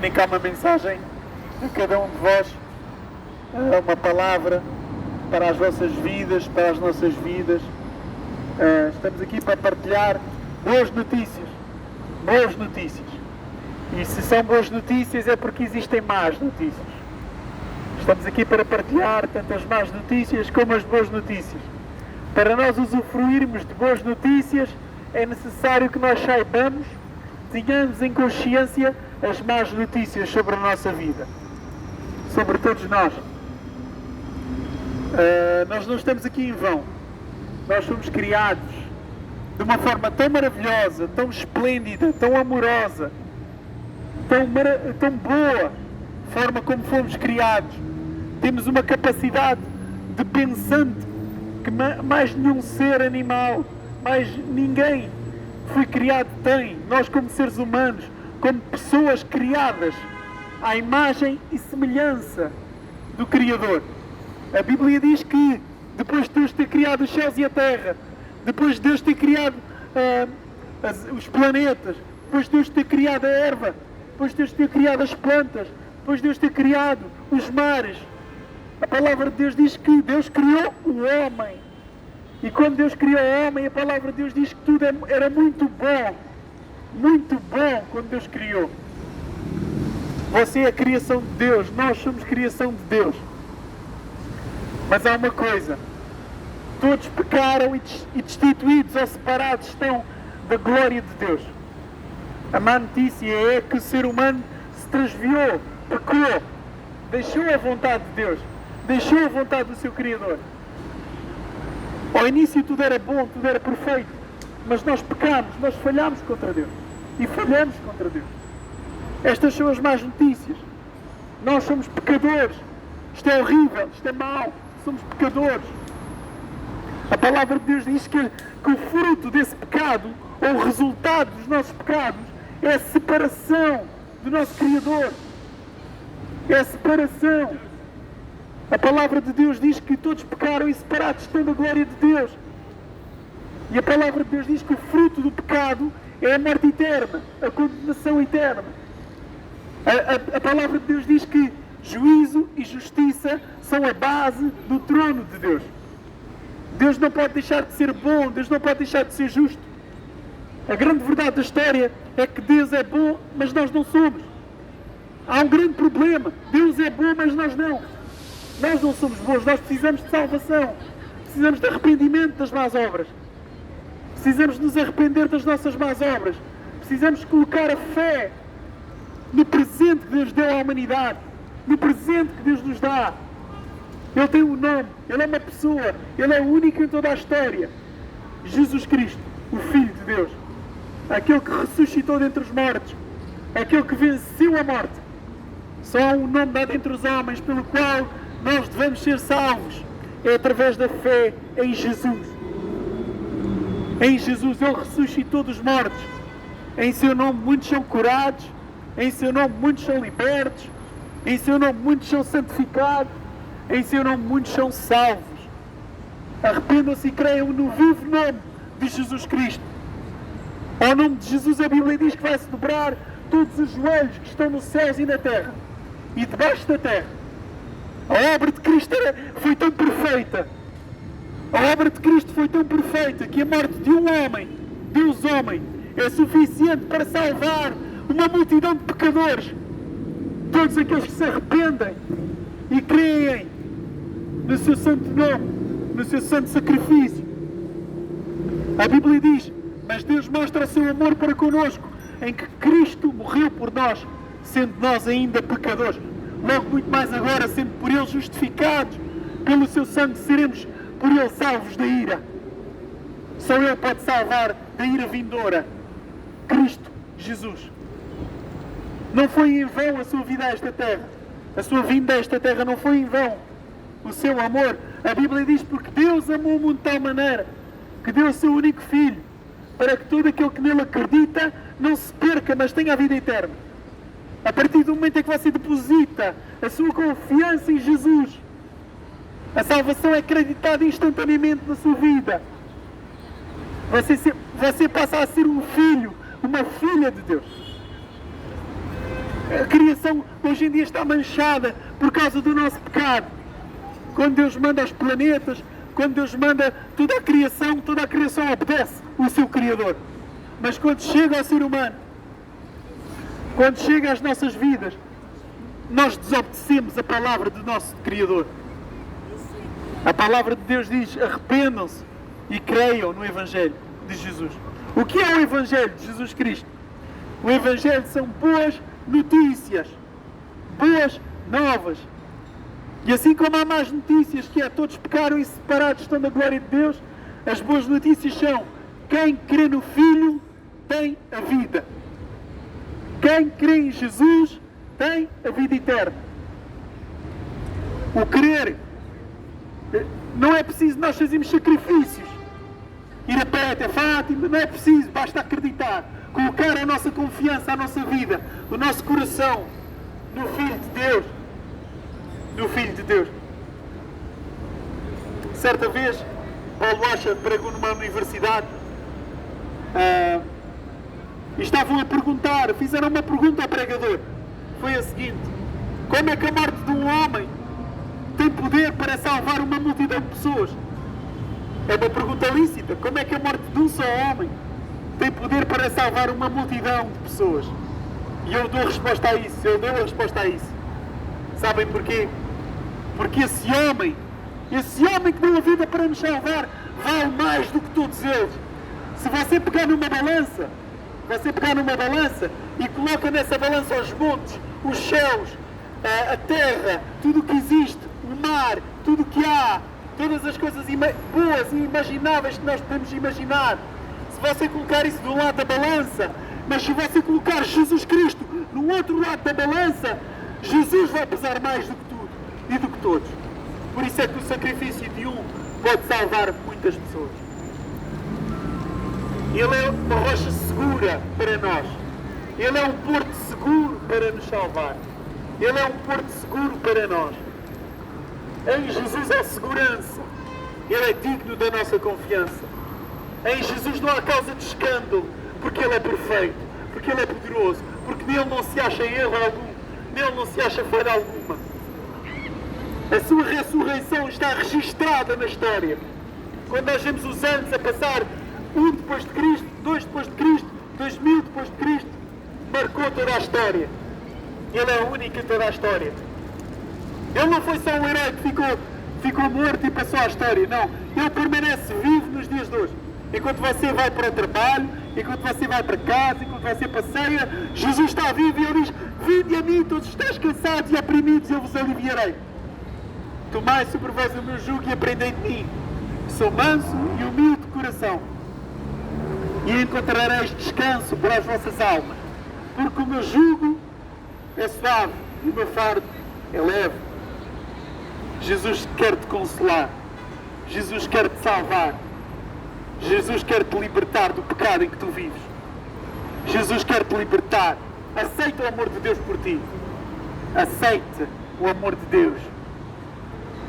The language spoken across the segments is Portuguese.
comunicar uma mensagem a cada um de vós, uma palavra para as vossas vidas, para as nossas vidas. Estamos aqui para partilhar boas notícias. Boas notícias. E se são boas notícias é porque existem más notícias. Estamos aqui para partilhar tanto as más notícias como as boas notícias. Para nós usufruirmos de boas notícias, é necessário que nós saibamos, tenhamos em consciência as más notícias sobre a nossa vida. Sobre todos nós. Nós não estamos aqui em vão. Nós somos criados de uma forma tão maravilhosa, tão esplêndida, tão amorosa, tão boa, forma como fomos criados. Temos uma capacidade de pensante que mais nenhum ser animal, mais ninguém que foi criado tem. Nós, como seres humanos, como pessoas criadas à imagem e semelhança do Criador. A Bíblia diz que depois de Deus ter criado os céus e a terra, depois de Deus ter criado os planetas, depois de Deus ter criado a erva, depois de Deus ter criado as plantas, depois de Deus ter criado os mares, a palavra de Deus diz que Deus criou o homem. E quando Deus criou o homem, a palavra de Deus diz que tudo era muito bom. Muito bom quando Deus criou. Você é a criação de Deus, nós somos criação de Deus. Mas há uma coisa. Todos pecaram e destituídos ou separados estão da glória de Deus. A má notícia é que o ser humano se transviou, pecou, deixou a vontade de Deus, deixou a vontade do seu Criador. Ao início tudo era bom, tudo era perfeito, mas nós pecamos, nós falhamos contra Deus e falhamos contra Deus. Estas são as más notícias. Nós somos pecadores. Isto é horrível, isto é mau, somos pecadores. A palavra de Deus diz que o fruto desse pecado, ou o resultado dos nossos pecados, é a separação do nosso Criador. É a separação. A palavra de Deus diz que todos pecaram e separados estão da glória de Deus. E a palavra de Deus diz que o fruto do pecado é a morte eterna, a condenação eterna. A palavra de Deus diz que juízo e justiça são a base do trono de Deus. Deus não pode deixar de ser bom, Deus não pode deixar de ser justo. A grande verdade da história é que Deus é bom, mas nós não somos. Há um grande problema. Deus é bom, mas nós não. Nós não somos bons, nós precisamos de salvação. Precisamos de arrependimento das más obras. Precisamos nos arrepender das nossas más obras. Precisamos colocar a fé no presente que Deus deu à humanidade. No presente que Deus nos dá. Ele tem um nome, Ele é uma pessoa, Ele é o único em toda a história. Jesus Cristo, o Filho de Deus. Aquele que ressuscitou dentre os mortos. Aquele que venceu a morte. Só há um nome dado entre os homens pelo qual nós devemos ser salvos. É através da fé em Jesus. Em Jesus, Ele ressuscitou dos mortos. Em seu nome muitos são curados. Em seu nome muitos são libertos. Em seu nome muitos são santificados. Em seu nome muitos são salvos. Arrependam-se e creiam no vivo nome de Jesus Cristo. Ao nome de Jesus a Bíblia diz que vai-se dobrar todos os joelhos que estão nos céus e na terra. E debaixo da terra. A obra de Cristo foi tão perfeita. A obra de Cristo foi tão perfeita que a morte de um homem, Deus homem, é suficiente para salvar uma multidão de pecadores. Todos aqueles que se arrependem e creem no seu santo nome, no seu santo sacrifício. A Bíblia diz, mas Deus mostra o seu amor para connosco, em que Cristo morreu por nós, sendo nós ainda pecadores. Logo muito mais agora, sendo por Ele justificados, pelo seu sangue seremos por Ele salvos da ira. Só Ele pode salvar da ira vindoura. Cristo Jesus. Não foi em vão a sua vida a esta terra. A sua vinda a esta terra não foi em vão. O seu amor, a Bíblia diz, porque Deus amou o mundo de tal maneira que deu o seu único Filho, para que todo aquele que nele acredita não se perca, mas tenha a vida eterna. A partir do momento em que você deposita a sua confiança em Jesus, a salvação é acreditada instantaneamente na sua vida. Você passa a ser um filho, uma filha de Deus. A criação hoje em dia está manchada por causa do nosso pecado. Quando Deus manda os planetas, quando Deus manda toda a criação obedece o seu Criador. Mas quando chega ao ser humano, quando chega às nossas vidas, nós desobedecemos a palavra do nosso Criador. A palavra de Deus diz: arrependam-se e creiam no Evangelho de Jesus. O que é o Evangelho de Jesus Cristo? O Evangelho são boas notícias, boas novas. E assim como há más notícias, que é todos pecaram e separados estão da glória de Deus, as boas notícias são: quem crê no Filho tem a vida. Quem crê em Jesus tem a vida eterna. O crer, não é preciso nós fazermos sacrifícios, ir a pé até Fátima, não é preciso, basta acreditar, colocar a nossa confiança, a nossa vida, o nosso coração no Filho de Deus. No Filho de Deus. Certa vez, Paulo Rocha pregou numa universidade e estavam a perguntar, fizeram uma pergunta ao pregador. Foi a seguinte: como é que a morte de um homem tem poder para salvar uma multidão de pessoas? É uma pergunta lícita. Como é que a morte de um só homem tem poder para salvar uma multidão de pessoas? E eu dou a resposta a isso. Ele deu a resposta a isso. Sabem porquê? Porque esse homem que deu a vida para nos salvar, vale mais do que todos eles. Se você pegar numa balança e coloca nessa balança os montes, os céus, a terra, tudo o que existe, o mar, tudo o que há, todas as coisas boas e imagináveis que nós podemos imaginar, se você colocar isso do lado da balança, mas se você colocar Jesus Cristo no outro lado da balança, Jesus vai pesar mais do que tudo e do que todos. Por isso é que o sacrifício de um pode salvar muitas pessoas. Ele é uma rocha segura para nós. Ele é um porto seguro para nos salvar. Ele é um porto seguro para nós. Em Jesus há segurança. Ele é digno da nossa confiança. Em Jesus não há causa de escândalo, porque Ele é perfeito, porque Ele é poderoso, porque nele não se acha erro algum, nele não se acha falha alguma. A sua ressurreição está registada na história. Quando nós vemos os anos a passar, 1 depois de Cristo, 2 depois de Cristo, 2000 depois de Cristo, marcou toda a história. Ele é o único em toda a história. Ele não foi só um herói que ficou morto e passou a história, não. Ele permanece vivo nos dias de hoje. Enquanto você vai para o trabalho, enquanto você vai para casa, enquanto você passeia, Jesus está vivo e Ele diz: vinde a mim, todos estáis cansados e oprimidos, eu vos aliviarei. Tomai sobre vós o meu jugo e aprendei de mim. Sou manso e humilde de coração, e encontrareis descanso para as vossas almas, porque o meu jugo é suave e o meu fardo é leve. Jesus quer te consolar. Jesus quer te salvar. Jesus quer te libertar do pecado em que tu vives. Jesus quer te libertar. Aceita o amor de Deus por ti. Aceite o amor de Deus.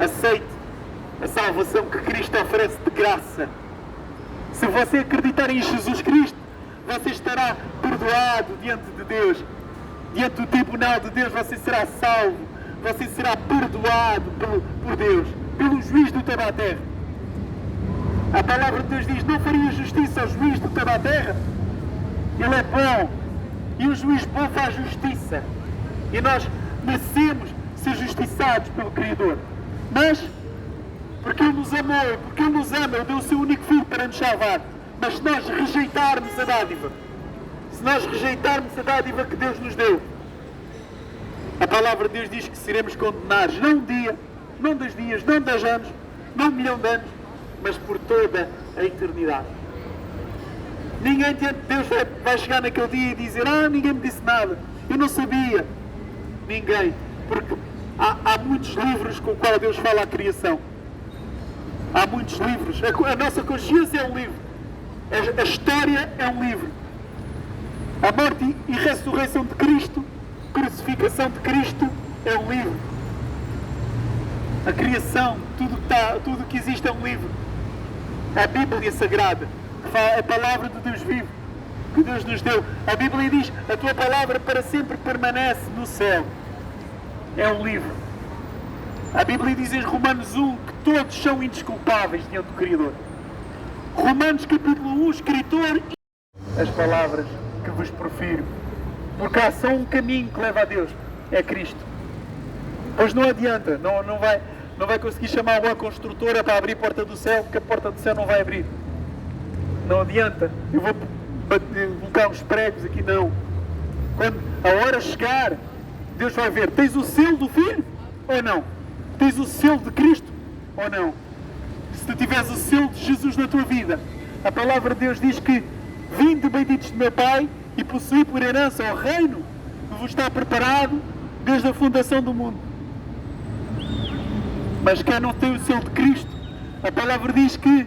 Aceite a salvação que Cristo oferece de graça. Se você acreditar em Jesus Cristo, você estará perdoado diante de Deus. Diante do tribunal de Deus você será salvo. Você será perdoado por Deus, pelo juiz de toda a terra. A palavra de Deus diz: não faria justiça ao juiz de toda a terra? Ele é bom. E o juiz bom faz justiça. E nós nascemos ser justiçados pelo Criador. Mas, porque Ele nos amou, porque Ele nos ama, Ele deu o seu único Filho para nos salvar. Mas se nós rejeitarmos a dádiva, se nós rejeitarmos a dádiva que Deus nos deu, a palavra de Deus diz que seremos condenados, não um dia, não 2 dias, não 10 anos, não 1 milhão de anos, mas por toda a eternidade. Ninguém diante de Deus vai chegar naquele dia e dizer: ninguém me disse nada, eu não sabia. Ninguém, porque há muitos livros com os quais Deus fala à criação. Há muitos livros. A nossa consciência é um livro. A história é um livro. A morte e ressurreição de Cristo, crucificação de Cristo, é um livro. A criação, tudo que existe é um livro. A Bíblia Sagrada, a palavra de Deus vivo. que Deus nos deu. A Bíblia diz, a tua palavra para sempre permanece no céu. É um livro. A Bíblia diz em Romanos 1 que todos são indesculpáveis diante do Criador. Romanos capítulo 1, escritor, as palavras que vos profiro. Porque há só um caminho que leva a Deus, é Cristo. Pois não adianta, não vai conseguir chamar uma construtora para abrir a porta do céu, porque a porta do céu não vai abrir. Não adianta. Eu vou colocar uns pregos aqui, não. Quando a hora chegar, Deus vai ver, tens o selo do Filho ou não? Tens o selo de Cristo ou não? Se tu tiveres o selo de Jesus na tua vida, a palavra de Deus diz que vinde benditos de meu Pai e possuí por herança o reino que vos está preparado desde a fundação do mundo. Mas quem não tem o selo de Cristo, a palavra diz que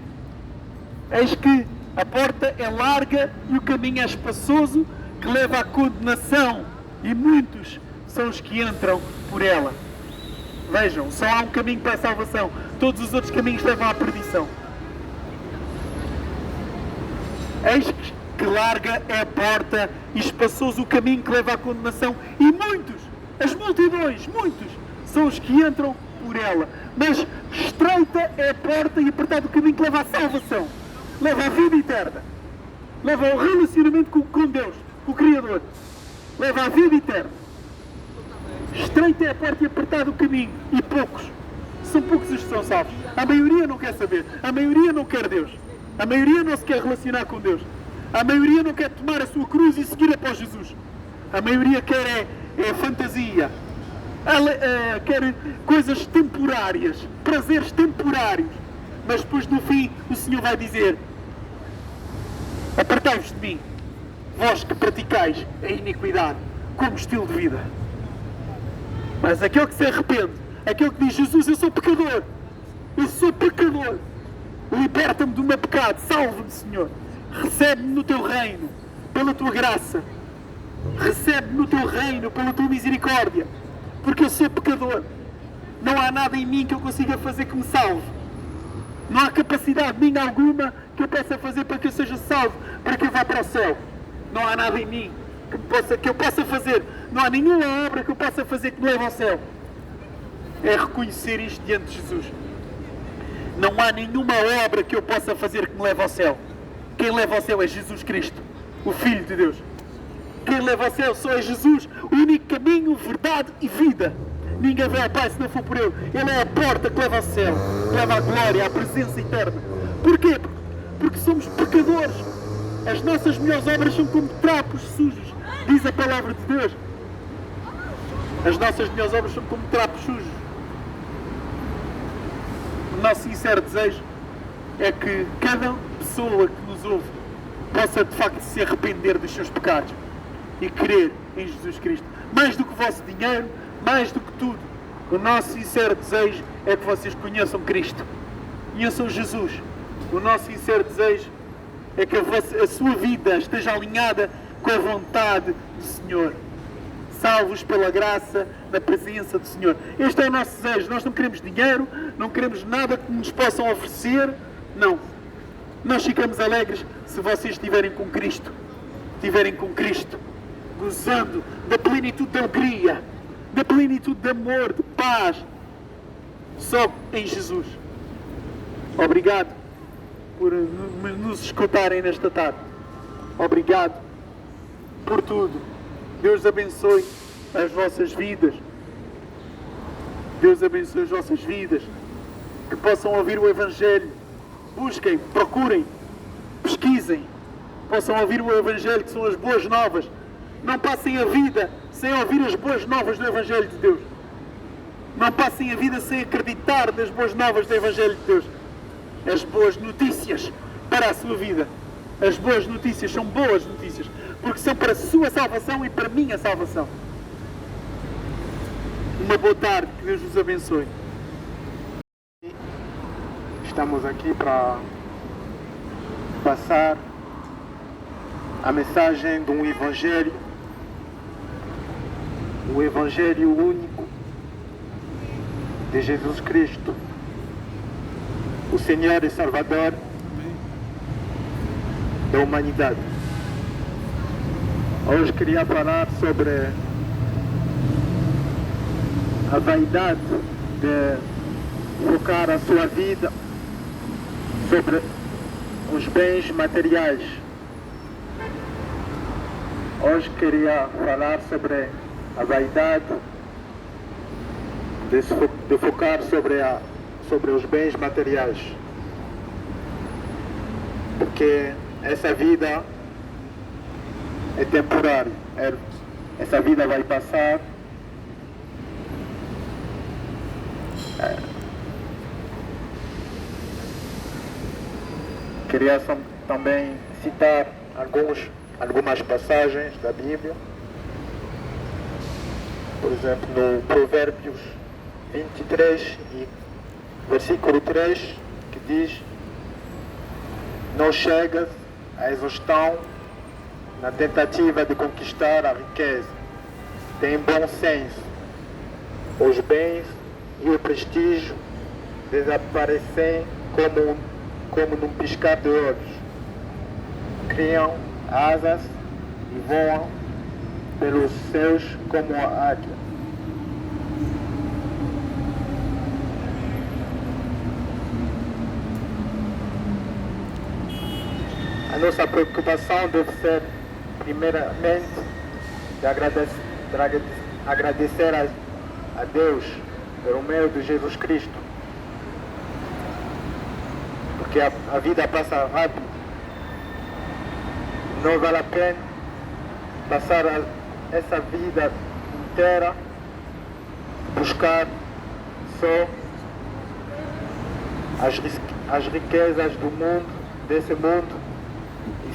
eis que a porta é larga e o caminho é espaçoso que leva à condenação e muitos são os que entram por ela. Vejam, só há um caminho para a salvação. Todos os outros caminhos levam à perdição. Eis que larga é a porta e espaçoso o caminho que leva à condenação. E muitos, as multidões, muitos, são os que entram por ela. Mas estreita é a porta e apertado o caminho que leva à salvação. Leva à vida eterna. Leva ao relacionamento com Deus, com o Criador. Leva à vida eterna. Estreita é a porta e apertado o caminho. E poucos. São poucos os que são salvos. A maioria não quer saber. A maioria não quer Deus. A maioria não se quer relacionar com Deus. A maioria não quer tomar a sua cruz e seguir após Jesus. A maioria quer é fantasia. Ela quer coisas temporárias. Prazeres temporários. Mas depois no fim o Senhor vai dizer: apartai-vos de mim, vós que praticais a iniquidade como estilo de vida. Mas aquele que se arrepende, aquele que diz: Jesus, eu sou pecador, liberta-me do meu pecado, salva-me, Senhor, recebe-me no teu reino, pela tua graça, recebe-me no teu reino, pela tua misericórdia, porque eu sou pecador, não há nada em mim que eu consiga fazer que me salve, não há capacidade minha alguma que eu possa fazer para que eu seja salvo, para que eu vá para o céu, não há nada em mim que eu possa fazer, não há nenhuma obra que eu possa fazer que me leve ao céu. É reconhecer isto diante de Jesus. Não há nenhuma obra que eu possa fazer que me leve ao céu. Quem leva ao céu é Jesus Cristo, o Filho de Deus. Quem leva ao céu só é Jesus, o único caminho, verdade e vida. Ninguém vai ao Pai se não for por Ele. Ele é a porta que leva ao céu, que leva à glória, à presença eterna. Porquê? Porque somos pecadores. As nossas melhores obras são como trapos sujos, diz a palavra de Deus. As nossas melhores obras são como trapos sujos. O nosso sincero desejo é que cada pessoa que nos ouve possa de facto se arrepender dos seus pecados e crer em Jesus Cristo. Mais do que o vosso dinheiro, mais do que tudo, o nosso sincero desejo é que vocês conheçam Cristo, conheçam Jesus. O nosso sincero desejo é que a sua vida esteja alinhada com a vontade do Senhor. Salvos pela graça da presença do Senhor. Este é o nosso desejo. Nós não queremos dinheiro, não queremos nada que nos possam oferecer. Não. Nós ficamos alegres se vocês estiverem com Cristo. Estiverem com Cristo, gozando da plenitude de alegria, da plenitude de amor, de paz, só em Jesus. Obrigado por nos escutarem nesta tarde. Obrigado por tudo. Deus abençoe as vossas vidas. Deus abençoe as vossas vidas. Que possam ouvir o Evangelho. Busquem, procurem, pesquisem. Possam ouvir o Evangelho, que são as boas novas. Não passem a vida sem ouvir as boas novas do Evangelho de Deus. Não passem a vida sem acreditar nas boas novas do Evangelho de Deus. As boas notícias para a sua vida. As boas notícias são boas notícias, porque são para a sua salvação e para a minha salvação. Uma boa tarde, que Deus vos abençoe. Estamos aqui para passar a mensagem de um Evangelho, o Evangelho único de Jesus Cristo, o Senhor e Salvador da humanidade. Hoje queria falar sobre a vaidade de focar a sua vida sobre os bens materiais. Hoje queria falar sobre a vaidade de focar sobre os bens materiais. Porque essa vida é temporária. Essa vida vai passar. Queria também citar algumas passagens da Bíblia. Por exemplo, no Provérbios 23 e versículo 3, que diz: não chegas à exaustão na tentativa de conquistar a riqueza. Tem bom senso. Os bens e o prestígio desaparecem como num piscar de olhos. Criam asas e voam pelos céus como a águia. A nossa preocupação deve ser, primeiramente, de agradecer a Deus pelo meio de Jesus Cristo. Porque a vida passa rápido. Não vale a pena passar essa vida inteira buscar só as riquezas do mundo, desse mundo, e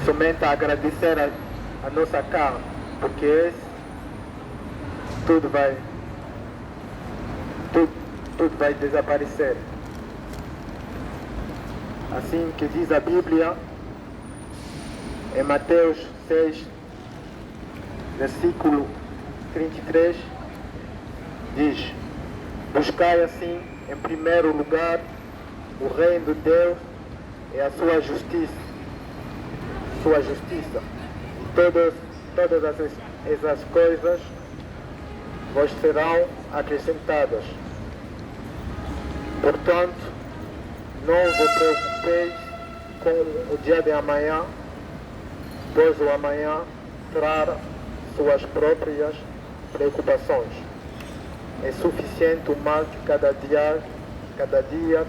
somente agradecer a nossa carne, porque tudo vai desaparecer. Assim que diz a Bíblia, em Mateus 6, versículo 33, diz: buscai assim, em primeiro lugar, o reino de Deus e a sua justiça. E todas essas coisas vos serão acrescentadas. Portanto, não vos preocupeis com o dia de amanhã, pois o amanhã trará suas próprias preocupações. É suficiente o mal que cada dia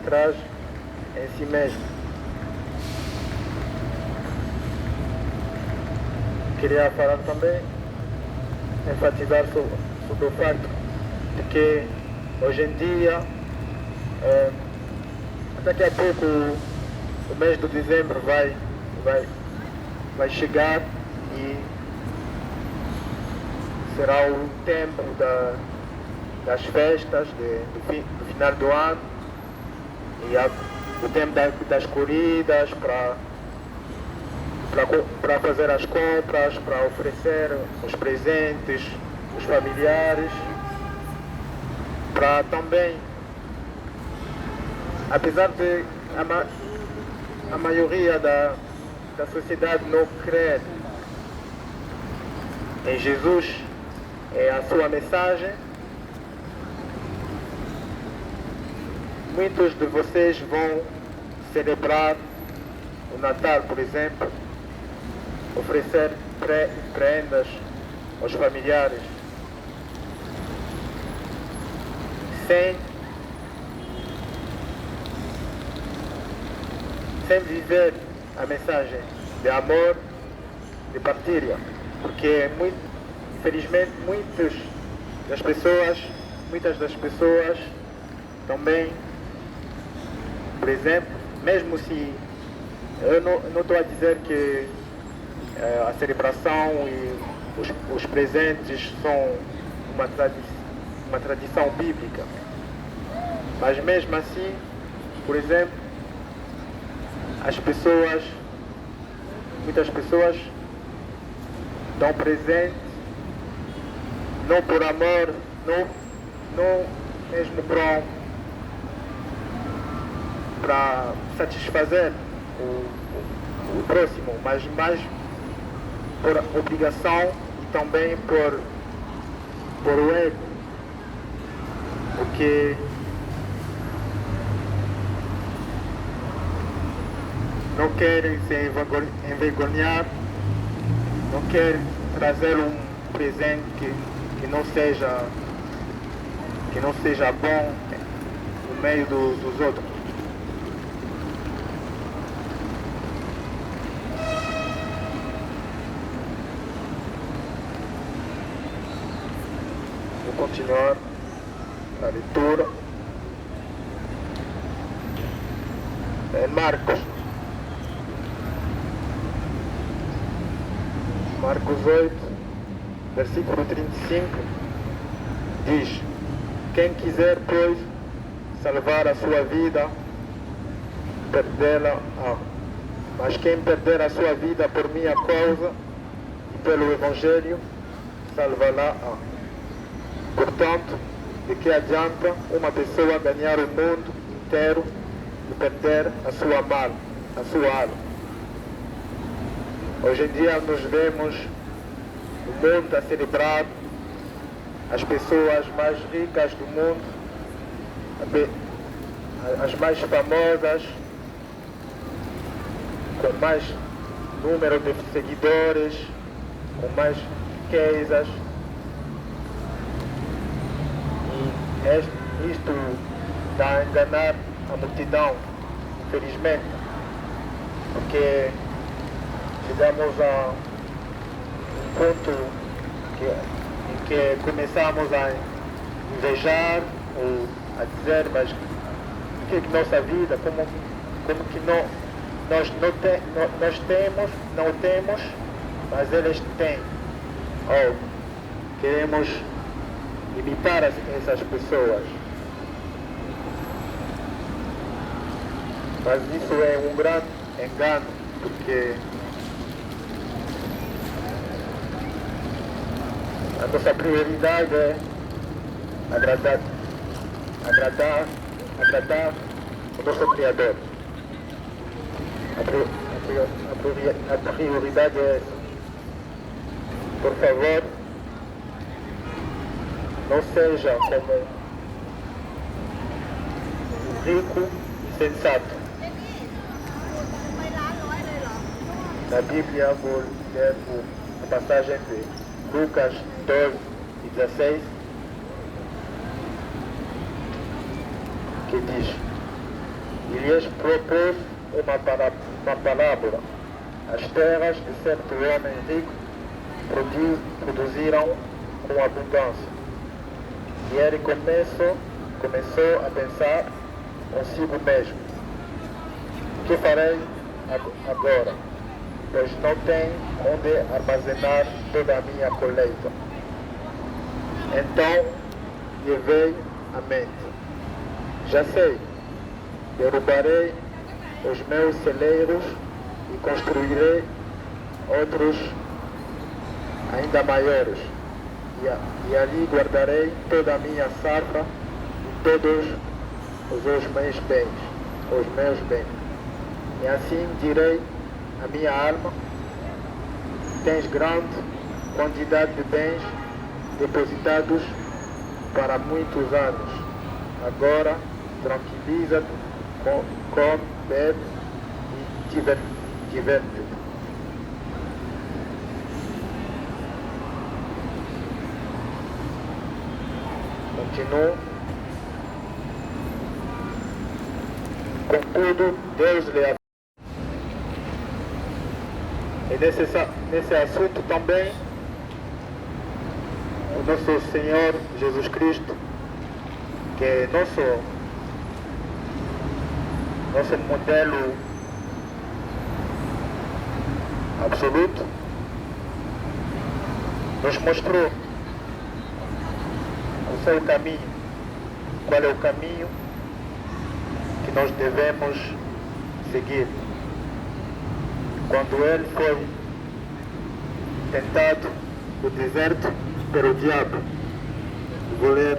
traz em si mesmo. Queria falar também, enfatizar sobre o facto de que hoje em dia, daqui a pouco o mês de dezembro vai chegar e será o tempo das festas do final do ano e o tempo das corridas para fazer as compras, para oferecer os presentes, os familiares, para também, apesar de a maioria da sociedade não crer em Jesus, é a sua mensagem, muitos de vocês vão celebrar o Natal, por exemplo, oferecer prendas aos familiares, sem viver a mensagem de amor, de partilha, porque infelizmente muitas das pessoas também, por exemplo, mesmo se eu não estou a dizer que a celebração e os presentes são uma tradição bíblica, mas mesmo assim, por exemplo, muitas pessoas dão presente não por amor, não mesmo para satisfazer o próximo, mas mais por obrigação e também por o ego, porque não querem se envergonhar, não querem trazer um presente que não seja bom no meio dos outros. Vou continuar a leitura em Marcos 8, versículo 35, diz: quem quiser, pois, salvar a sua vida, perdê-la-á. Mas quem perder a sua vida por minha causa e pelo Evangelho, salvá-la-á. Portanto, de que adianta uma pessoa ganhar o mundo inteiro e perder a sua alma? Hoje em dia nós vemos o mundo a celebrar as pessoas mais ricas do mundo, as mais famosas, com mais número de seguidores, com mais riquezas. E isto está a enganar a multidão, infelizmente, porque chegamos a um ponto em que começamos a invejar ou a dizer, mas o que é que nossa vida, como que nós não temos, mas eles têm. Ou queremos imitar essas pessoas. Mas isso é um grande engano, porque a nossa prioridade é agradar o nosso Criador. A prioridade é essa. Por favor, não seja como o rico insensato. Na Bíblia, vou ler a passagem de Lucas 12 e 16, que diz: e lhes propôs uma parábola. As terras de certo homem rico produziram com abundância. E ele começou a pensar consigo mesmo: o que farei agora? Pois não tenho onde armazenar toda a minha colheita. Então lhe veio à mente: já sei, derrubarei os meus celeiros e construirei outros ainda maiores, e ali guardarei toda a minha safra e todos os meus bens. E assim direi à minha alma: tens grande quantidade de bens depositados para muitos anos. Agora tranquiliza-te, come, bebe e diverte-te. Continuo. Contudo, Deus lhe e nesse assunto também, o nosso Senhor Jesus Cristo, que é nosso modelo absoluto, nos mostrou o seu caminho. Qual é o caminho que nós devemos seguir? Quando ele foi tentado no deserto pelo diabo. Vou ler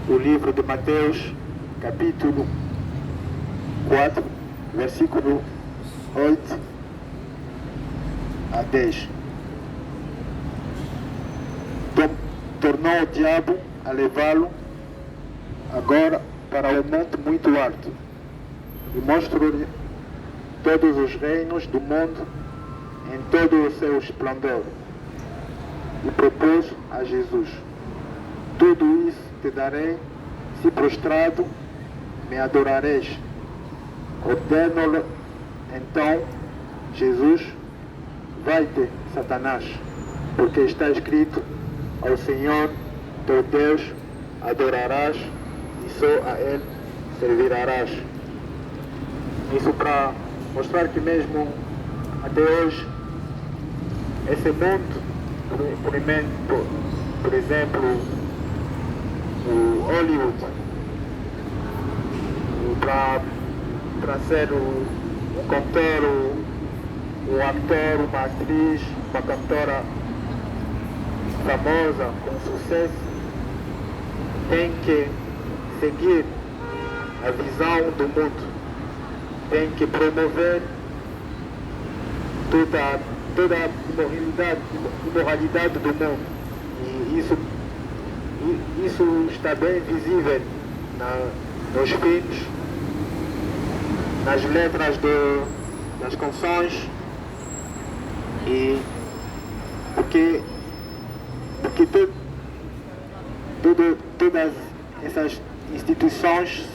o livro de Mateus, capítulo 4, versículo 8 a 10. Então tornou o diabo a levá-lo agora para um monte muito alto e mostrou-lhe todos os reinos do mundo em todo o seu esplendor e propôs a Jesus: tudo isso te darei se prostrado me adorareis. Ordenou-lhe então Jesus: vai-te, Satanás, porque está escrito: ao Senhor teu Deus adorarás e só a Ele servirás. Isso para mostrar que mesmo até hoje esse mundo, por exemplo, o Hollywood, para ser um cantor, um ator, uma atriz, uma cantora famosa, com sucesso, tem que seguir a visão do mundo, tem que promover toda a imoralidade do mundo. E isso está bem visível nos filmes, nas letras das canções, e porque todas essas instituições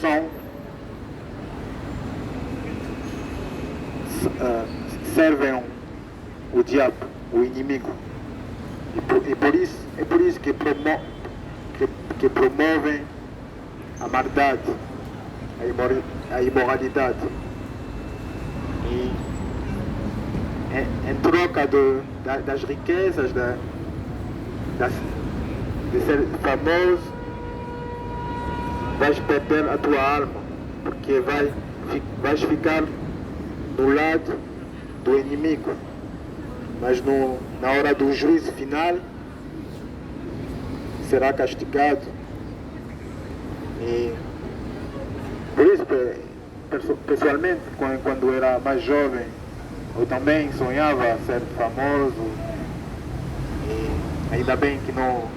servem o diabo, o inimigo, e por isso que promovem a maldade, a imoralidade, e em troca das riquezas, de ser famoso, vais perder a tua alma, porque vais ficar no lado do inimigo, mas na hora do juízo final será castigado. E por isso, pessoalmente, quando era mais jovem, eu também sonhava ser famoso, e ainda bem que não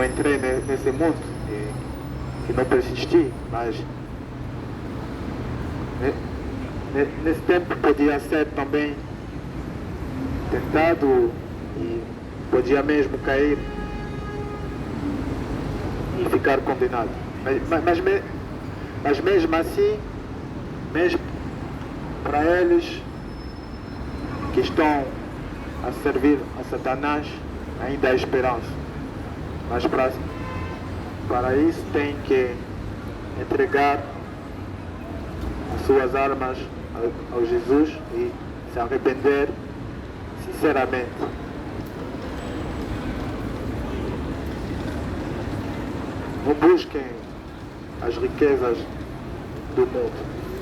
entrei nesse mundo, que não persisti, mas nesse tempo podia ser também tentado e podia mesmo cair e ficar condenado. Mas mesmo assim, mesmo para eles que estão a servir a Satanás, ainda há esperança. Mas para isso tem que entregar as suas almas ao Jesus e se arrepender sinceramente. Não busquem as riquezas do mundo.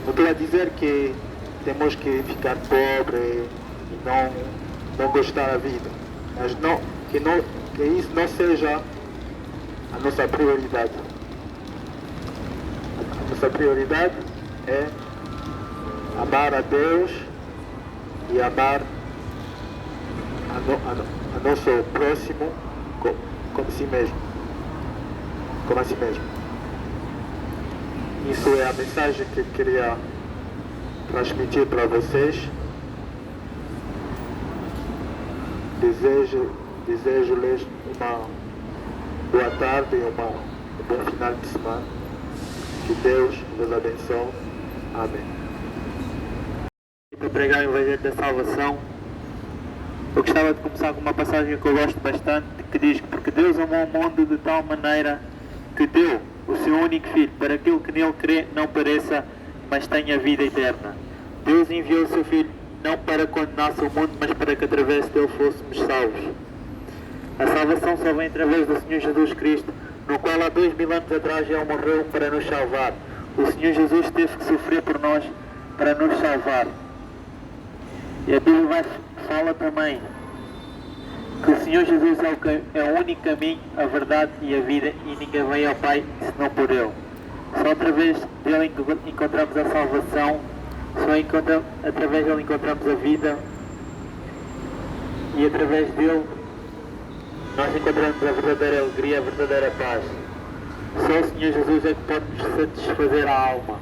Não estou a dizer que temos que ficar pobre e não gostar da vida, mas que isso não seja a nossa prioridade. A nossa prioridade é amar a Deus e amar a nosso próximo como a si mesmo. Isso é a mensagem que eu queria transmitir para vocês. Desejo-lhes uma boa tarde e um bom final de semana. Que Deus vos abençoe. Amém. Para pregar o Evangelho da Salvação, eu gostava de começar com uma passagem que eu gosto bastante, que diz que porque Deus amou o mundo de tal maneira que deu o seu único Filho, para aquele que nele crê não pereça, mas tenha vida eterna. Deus enviou o seu Filho não para condenasse o mundo, mas para que através dele fôssemos salvos. A salvação só vem através do Senhor Jesus Cristo, no qual há 2000 anos atrás Ele morreu para nos salvar. O Senhor Jesus teve que sofrer por nós para nos salvar. E a Bíblia fala também que o Senhor Jesus é o único caminho, a verdade e a vida, e ninguém vem ao Pai senão por Ele. Só através dele encontramos a salvação, através dele encontramos a vida, e através dele nós encontramos a verdadeira alegria, a verdadeira paz. Só o Senhor Jesus é que pode nos satisfazer a alma.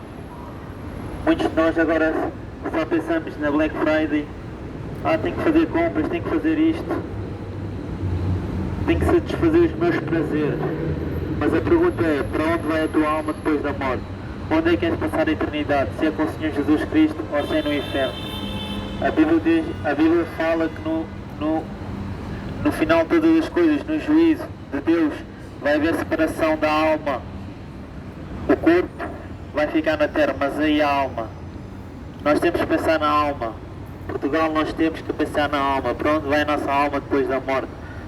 Muitos de nós agora só pensamos na Black Friday, tenho que fazer compras, tenho que fazer isto, tenho que satisfazer os meus prazeres. Mas a pergunta é, para onde vai a tua alma depois da morte? Onde é que queres passar a eternidade? Se é com o Senhor Jesus Cristo ou se é no inferno? A Bíblia fala que no final de todas as coisas, no juízo de Deus, vai haver separação da alma. O corpo vai ficar na terra, mas aí a alma. Nós temos que pensar na alma. Portugal, nós temos que pensar na alma. Para onde vai a nossa alma depois da morte?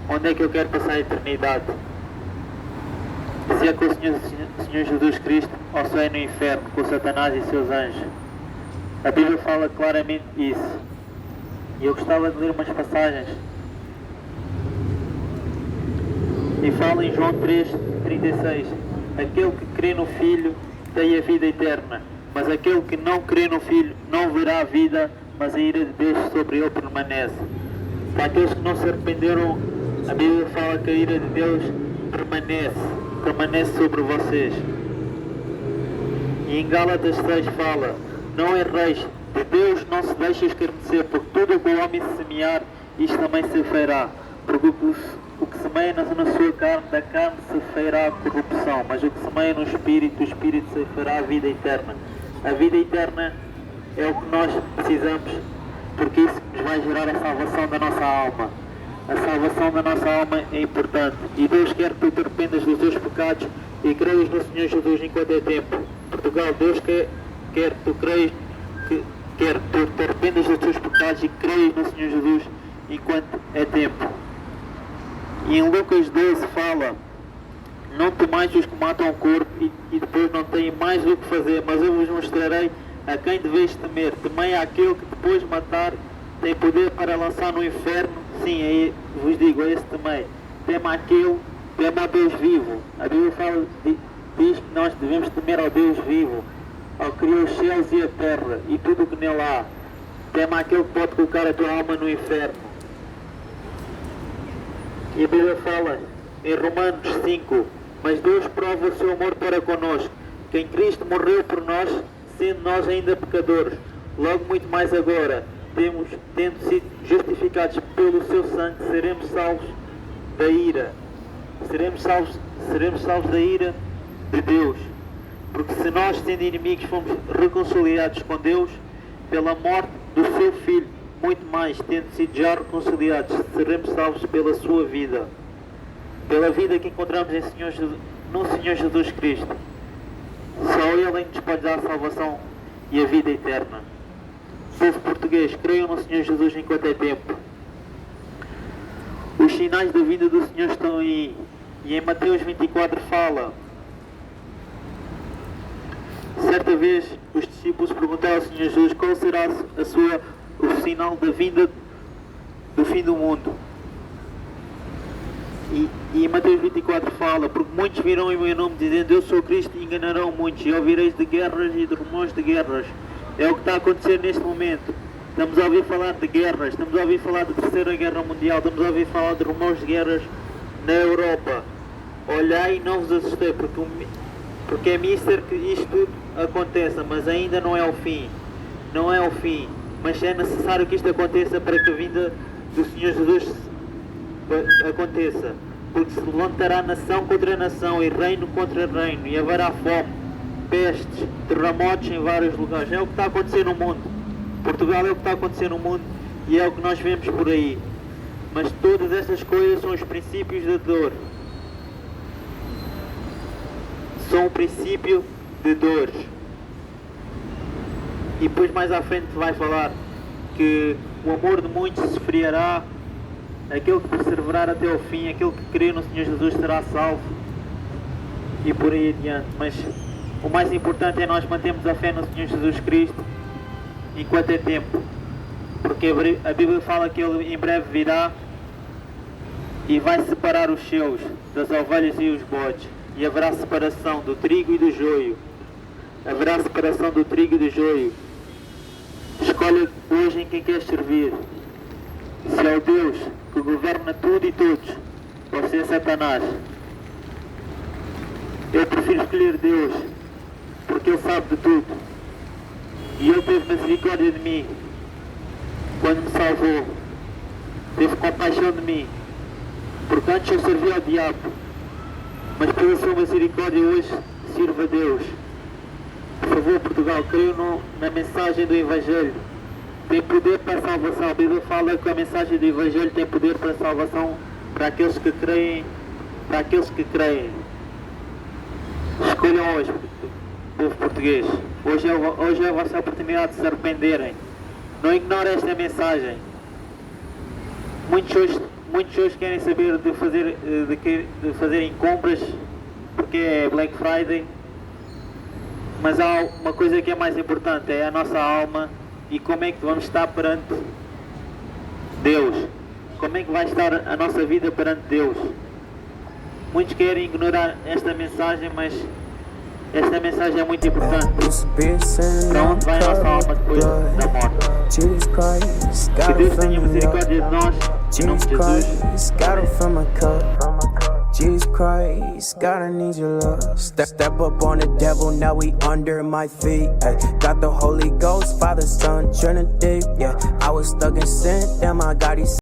Onde é que eu quero passar a eternidade? Se é com o Senhor Jesus Cristo ou se é no inferno, com Satanás e seus anjos? A Bíblia fala claramente isso. E eu gostava de ler umas passagens. E fala em João 3,36: aquele que crê no Filho tem a vida eterna, mas aquele que não crê no Filho não verá a vida, mas a ira de Deus sobre ele permanece. Para aqueles que não se arrependeram, a Bíblia fala que a ira de Deus permanece sobre vocês. E em Gálatas 6 fala: não erreis, de Deus não se deixa escarnecer, porque tudo o que o homem semear, isto também se fará. Porque o que semeia na sua carne, da carne se fará a corrupção, mas o que semeia no Espírito, o Espírito se fará a vida eterna. A vida eterna é o que nós precisamos, porque isso nos vai gerar a salvação da nossa alma. A salvação da nossa alma é importante, e Deus quer que tu te arrependas dos teus pecados e creias no Senhor Jesus enquanto é tempo. Portugal, Deus quer que tu creias, quer que tu te arrependas dos teus pecados e creias no Senhor Jesus enquanto é tempo. E em Lucas 12 fala: não temais os que matam o corpo e depois não têm mais do que fazer, mas eu vos mostrarei a quem deveis temer. Temei àquele que depois de matar tem poder para lançar no inferno. Sim, aí vos digo, é esse temei. Tema a Deus vivo. A Bíblia diz que nós devemos temer ao Deus vivo, ao que criou os céus e a terra e tudo o que nele há. Tema aquele que pode colocar a tua alma no inferno. E a Bíblia fala em Romanos 5: mas Deus prova o seu amor para connosco, que em Cristo morreu por nós, sendo nós ainda pecadores. Logo muito mais agora, tendo sido justificados pelo seu sangue, seremos salvos da ira. Seremos salvos da ira de Deus. Porque se nós, sendo inimigos, fomos reconciliados com Deus pela morte do seu Filho, muito mais, tendo sido já reconciliados, seremos salvos pela sua vida. Pela vida que encontramos no Senhor Jesus Cristo. Só Ele nos pode dar a salvação e a vida eterna. Povo português, creiam no Senhor Jesus enquanto é tempo. Os sinais da vinda do Senhor estão aí. E em Mateus 24 fala: certa vez os discípulos perguntaram ao Senhor Jesus qual será o sinal da vinda do fim do mundo. E em Mateus 24 fala: porque muitos virão em meu nome dizendo eu sou Cristo, e enganarão muitos, e ouvireis de guerras e de rumores de guerras. É o que está a acontecer neste momento. Estamos a ouvir falar de guerras, estamos a ouvir falar da Terceira Guerra Mundial, estamos a ouvir falar de rumores de guerras na Europa. Olhai e não vos assustei, porque é mister que isto tudo aconteça, mas ainda não é o fim. Não é o fim, mas é necessário que isto aconteça para que a vinda do Senhor Jesus aconteça. Porque se levantará nação contra nação e reino contra reino, e haverá fome, pestes, terremotos em vários lugares. É o que está a acontecer no mundo. Portugal é o que está a acontecer no mundo e é o que nós vemos por aí. Mas todas estas coisas são os princípios da dor. São o princípio de dores. E depois mais à frente vai falar que o amor de muitos se esfriará, aquele que perseverar até ao fim, aquele que crê no Senhor Jesus será salvo, e por aí adiante. Mas o mais importante é nós mantermos a fé no Senhor Jesus Cristo enquanto é tempo, porque a Bíblia fala que Ele em breve virá e vai separar os seus das ovelhas e os bodes, e haverá separação do trigo e do joio. Haverá separação do trigo e do joio. Escolhe hoje em quem queres servir. Se é o Deus que governa tudo e todos, ou obedecer a Satanás. Eu prefiro escolher Deus, porque Ele sabe de tudo. E Ele teve misericórdia de mim quando me salvou. Teve compaixão de mim, porque antes eu servia ao diabo, mas pela sua misericórdia hoje sirvo a Deus. Por favor, Portugal, creio na mensagem do Evangelho. Tem poder para a salvação. A Bíblia fala que a mensagem do Evangelho tem poder para a salvação para aqueles que creem. Para aqueles que creem. Escolham hoje, povo português. Hoje é a vossa oportunidade de se arrependerem. Não ignorem esta mensagem. Muitos hoje querem saber de fazerem compras porque é Black Friday. Mas há uma coisa que é mais importante, é a nossa alma e como é que vamos estar perante Deus. Como é que vai estar a nossa vida perante Deus. Muitos querem ignorar esta mensagem, mas esta mensagem é muito importante. Para onde vai a nossa alma depois da morte? Que Deus tenha misericórdia de nós, em nome de Jesus. Jesus Christ, God, I need your love. Step up on the devil, now we under my feet. Ay, got the Holy Ghost, Father, Son, Trinity. Yeah, I was stuck in sin, damn, I got these.